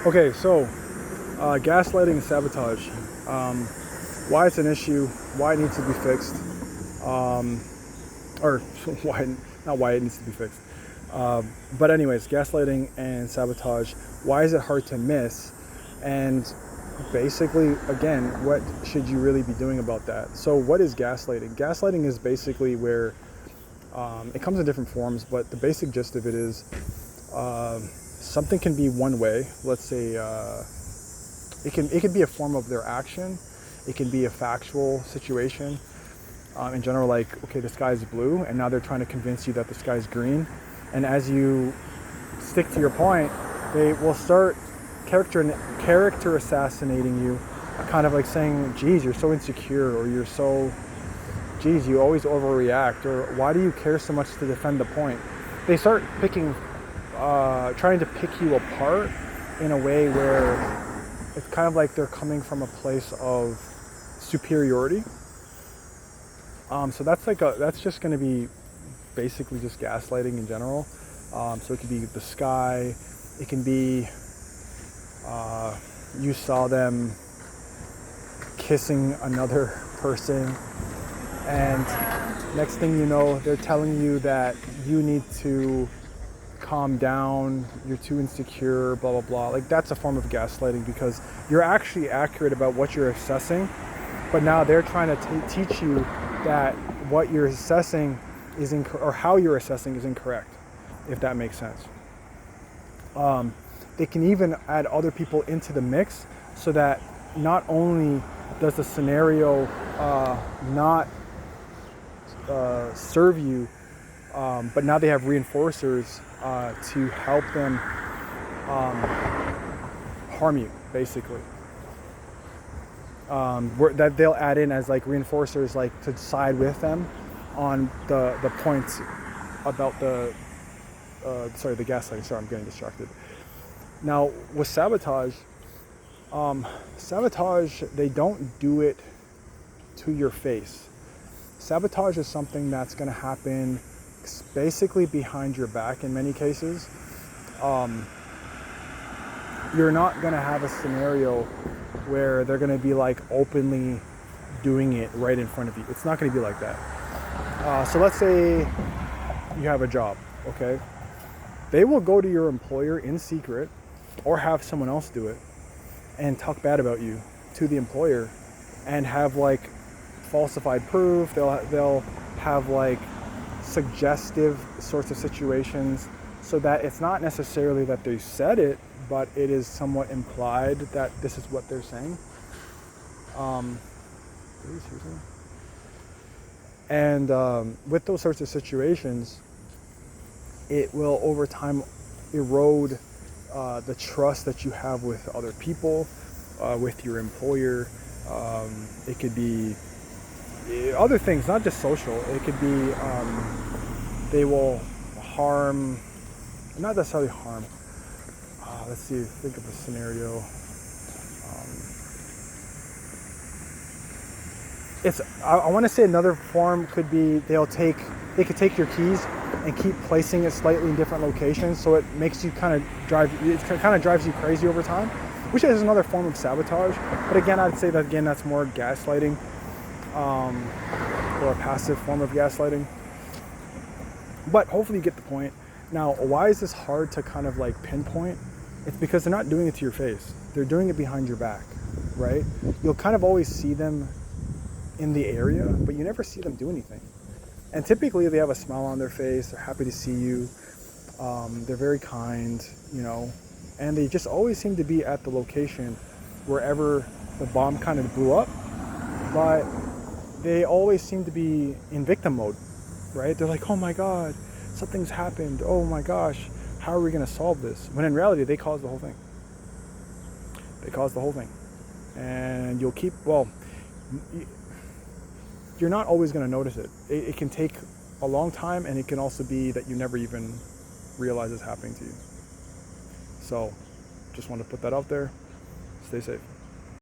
Okay, so gaslighting sabotage. Why it's an issue, why it needs to be fixed, or why not why it needs to be fixed. But anyways, gaslighting and sabotage. Why is it hard to miss? And basically, again, what should you really be doing about that? So, what is gaslighting? Gaslighting is basically where it comes in different forms, but the basic gist of it is something can be one way. Let's say it can be a form of their action. It can be a factual situation. In general, like, okay, the sky is blue, and now they're trying to convince you that the sky is green. And as you stick to your point, they will start character assassinating you, kind of like saying, geez, you're so insecure, or you're so, geez, you always overreact, or why do you care so much to defend the point? They start trying to pick you apart in a way where it's kind of like they're coming from a place of superiority. So that's just going to be basically just gaslighting in general. So it could be the sky. It can be you saw them kissing another person, and next thing you know, they're telling you that you need to calm down, you're too insecure, blah, blah, blah. Like, that's a form of gaslighting because you're actually accurate about what you're assessing, but now they're trying to teach you that what you're assessing is or how you're assessing is incorrect, if that makes sense. They can even add other people into the mix so that not only does the scenario not serve you, but now they have reinforcers to help them harm you, basically. That they'll add in as like reinforcers, like to side with them on the points about the gaslighting. Sorry, I'm getting distracted. Now with sabotage, they don't do it to your face. Sabotage is something that's going to happen basically behind your back in many cases. You're not going to have a scenario where they're going to be like openly doing it right in front of you. It's not going to be like that. So let's say you have a job, okay? They will go to your employer in secret or have someone else do it and talk bad about you to the employer and have like falsified proof. They'll have like suggestive sorts of situations so that it's not necessarily that they said it, but it is somewhat implied that this is what they're saying. And with those sorts of situations, it will over time erode the trust that you have with other people, with your employer. It could be other things, not just social. It could be they will harm, not necessarily harm. Let's see, think of a scenario. I want to say another form could be they could take your keys and keep placing it slightly in different locations, so it makes you kind of drives you crazy over time, which is another form of sabotage. But again, I'd say that that's more gaslighting, or a passive form of gaslighting. But hopefully you get the point. Now, why is this hard to kind of like pinpoint? It's because they're not doing it to your face. They're doing it behind your back, right? You'll kind of always see them in the area, but you never see them do anything. And typically they have a smile on their face. They're happy to see you. They're very kind, and they just always seem to be at the location wherever the bomb kind of blew up. But they always seem to be in victim mode, right? They're like, oh my God, something's happened. Oh my gosh, how are we going to solve this? When in reality, they caused the whole thing. And you're not always going to notice it. It can take a long time, and it can also be that you never even realize it's happening to you. So just want to put that out there. Stay safe.